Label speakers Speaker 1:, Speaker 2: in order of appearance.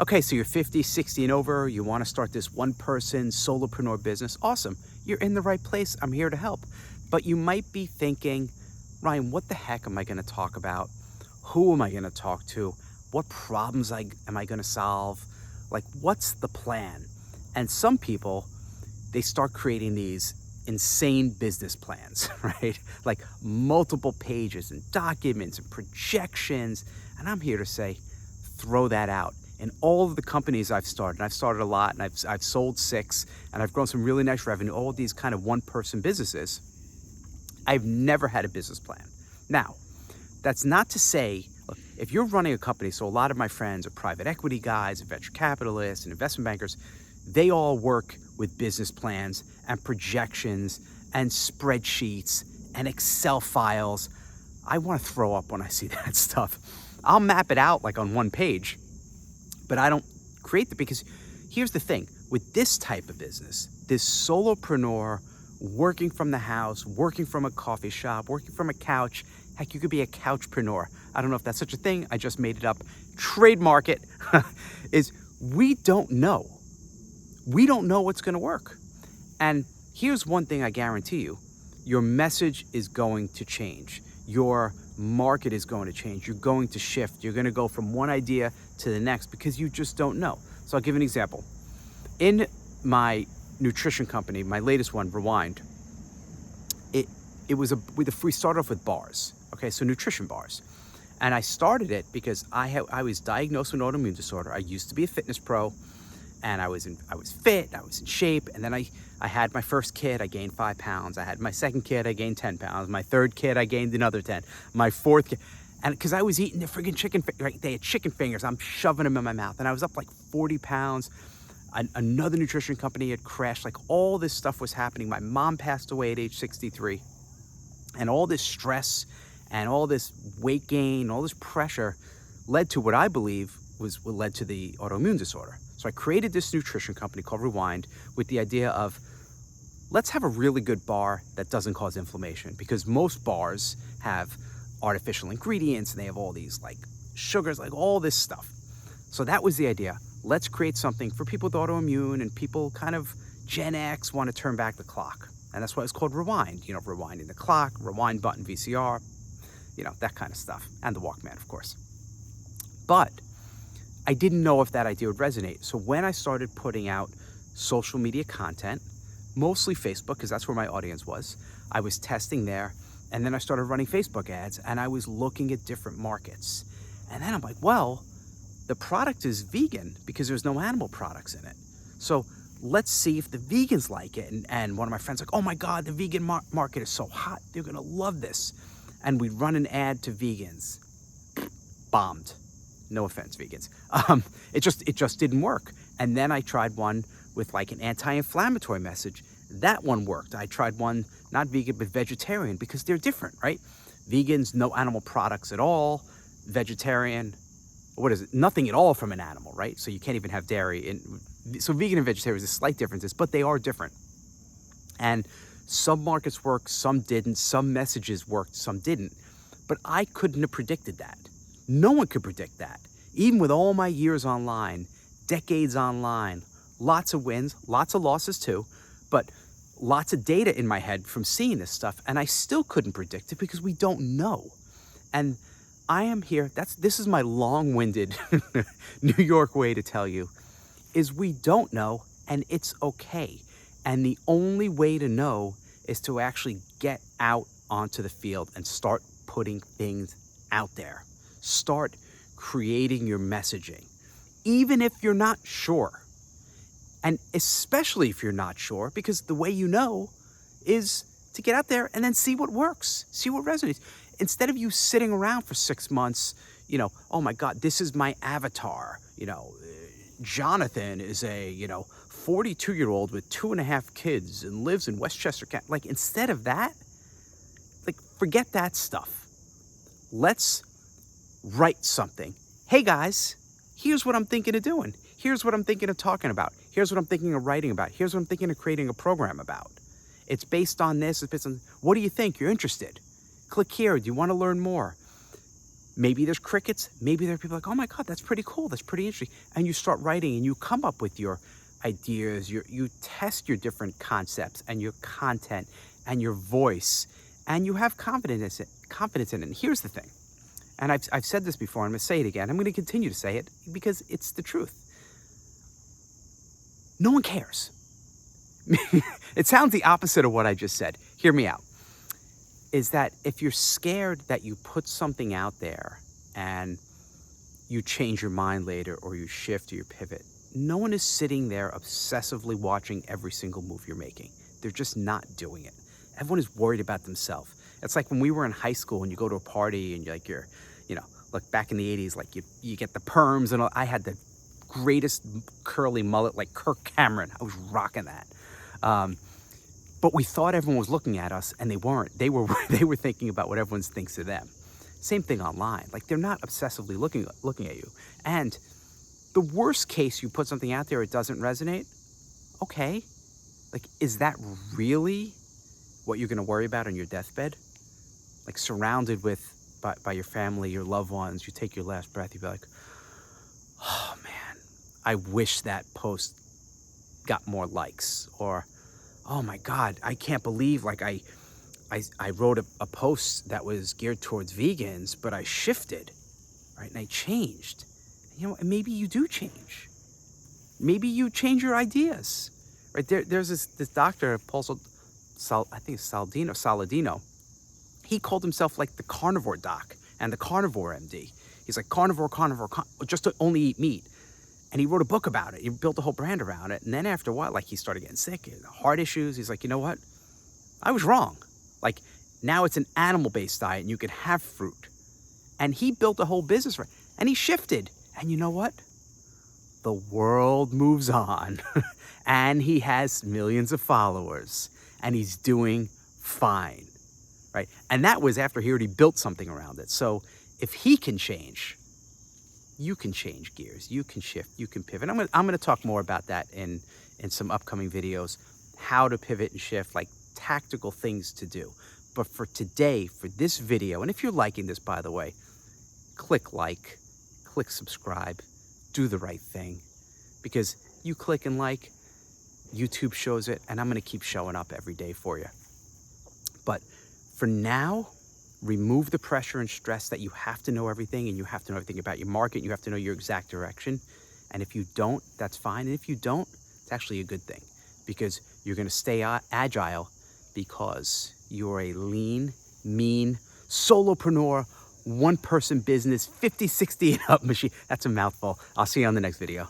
Speaker 1: Okay, so you're 50, 60 and over, you want to start this one-person solopreneur business. Awesome. You're in the right place. I'm here to help. But you might be thinking, Ryan, what the heck am I going to talk about? Who am I going to talk to? What problems am I going to solve? Like, what's the plan? And some people, they start creating these insane business plans, right? Like multiple pages and documents and projections. And I'm here to say, throw that out. In all of the companies I've started, and I've started a lot, and I've sold 6, and I've grown some really nice revenue, all of these kind of one-person businesses, I've never had a business plan. Now, that's not to say, look, if you're running a company, so a lot of my friends are private equity guys, and venture capitalists, and investment bankers, they all work with business plans and projections and spreadsheets and Excel files. I want to throw up when I see that stuff. I'll map it out like on one page, but I don't create it, because here's the thing. With this type of business, this solopreneur, working from the house, working from a coffee shop, working from a couch, heck, you could be a couchpreneur. I don't know if that's such a thing. I just made it up. Trademark it. Is we don't know. We don't know what's going to work. And here's one thing I guarantee you. Your message is going to change. Your market is going to change. You're going to shift. You're going to go from one idea to the next because you just don't know. So I'll give you an example. In my nutrition company, my latest one, Rewind, we started off with bars. Okay, so nutrition bars. And I started it because I was diagnosed with an autoimmune disorder. I used to be a fitness pro, and I was fit, I was in shape, and then I had my first kid, I gained 5 pounds. I had my second kid, I gained 10 pounds. My third kid, I gained another 10. My fourth kid, and because I was eating the friggin' chicken, right? They had chicken fingers, I'm shoving them in my mouth, and I was up like 40 pounds. Another nutrition company had crashed, like all this stuff was happening. My mom passed away at age 63, and all this stress and all this weight gain, all this pressure led to what I believe was what led to the autoimmune disorder. So I created this nutrition company called Rewind with the idea of, let's have a really good bar that doesn't cause inflammation, because most bars have artificial ingredients and they have all these like sugars, like all this stuff. So that was the idea. Let's create something for people with autoimmune and people kind of Gen X want to turn back the clock. And that's why it's called Rewind, rewinding the clock, rewind button, VCR, that kind of stuff. And the Walkman, of course. But I didn't know if that idea would resonate. So when I started putting out social media content, mostly Facebook, because that's where my audience was, I was testing there. And then I started running Facebook ads, and I was looking at different markets. And then I'm like, well, the product is vegan because there's no animal products in it. So let's see if the vegans like it. And one of my friends like, oh my God, the vegan market is so hot. They're gonna love this. And we run an ad to vegans. Bombed. No offense, vegans. It just didn't work. And then I tried one with like an anti-inflammatory message. That one worked. I tried one, not vegan, but vegetarian, because they're different, right? Vegans, no animal products at all. Vegetarian, what is it? Nothing at all from an animal, right? So you can't even have dairy. So vegan and vegetarian is slight differences, but they are different. And some markets worked, some didn't. Some messages worked, some didn't. But I couldn't have predicted that. No one could predict that. Even with all my years online, decades online, lots of wins, lots of losses too, but lots of data in my head from seeing this stuff, and I still couldn't predict it because we don't know. And I am here, this is my long-winded New York way to tell you, is we don't know, and it's okay. And the only way to know is to actually get out onto the field and start putting things out there. Start creating your messaging, even if you're not sure. And especially if you're not sure, because the way you know is to get out there and then see what works, see what resonates. Instead of you sitting around for 6 months, oh my God, this is my avatar. Jonathan is a, 42-year-old with 2.5 kids and lives in Westchester County. Like, instead of that, like, forget that stuff. Let's write something. Hey guys, here's what I'm thinking of doing. Here's what I'm thinking of talking about. Here's what I'm thinking of writing about. Here's what I'm thinking of creating a program about. It's based on this. It's based on, what do you think? You're interested? Click here. Do you want to learn more? Maybe there's crickets. Maybe there are people like, oh my God, that's pretty cool. That's pretty interesting. And you start writing and you come up with your ideas. You test your different concepts and your content and your voice, and you have confidence in it. And here's the thing, and I've said this before, I'm going to say it again. I'm going to continue to say it because it's the truth. No one cares. It sounds the opposite of what I just said. Hear me out. Is that if you're scared that you put something out there and you change your mind later, or you shift or you pivot, no one is sitting there obsessively watching every single move you're making. They're just not doing it. Everyone is worried about themselves. It's like when we were in high school and you go to a party and you're like back in the 80s, like you get the perms and all. I had the greatest curly mullet, like Kirk Cameron. I was rocking that. But we thought everyone was looking at us, and they weren't. They were thinking about what everyone thinks of them. Same thing online. Like, they're not obsessively looking at you. And the worst case, you put something out there, it doesn't resonate. Okay. Like, is that really what you're going to worry about on your deathbed? Like, surrounded by your family, your loved ones, you take your last breath, you'd be like, oh man, I wish that post got more likes. Or, oh my God, I can't believe, like, I wrote a post that was geared towards vegans, but I shifted, right? And I changed. You know, and maybe you do change. Maybe you change your ideas, right? There's this doctor, I think it's Saladino. He called himself like the carnivore doc and the carnivore MD. He's like carnivore, just to only eat meat. And he wrote a book about it. He built a whole brand around it. And then after a while, like, he started getting sick, heart issues. He's like, you know what? I was wrong. Like, now it's an animal-based diet and you can have fruit. And he built a whole business for it. And he shifted. And you know what? The world moves on. And he has millions of followers. And he's doing fine, right? And that was after he already built something around it. So if he can change, you can change gears, you can shift, you can pivot. I'm gonna talk more about that in some upcoming videos, how to pivot and shift, like tactical things to do. But for today, for this video, and if you're liking this, by the way, click like, click subscribe, do the right thing, because you click and like, YouTube shows it, and I'm gonna keep showing up every day for you. But for now, remove the pressure and stress that you have to know everything, and you have to know everything about your market, you have to know your exact direction. And if you don't, that's fine. And if you don't, it's actually a good thing, because you're gonna stay agile, because you're a lean, mean, solopreneur, one-person business, 50, 60 and up machine. That's a mouthful. I'll see you on the next video.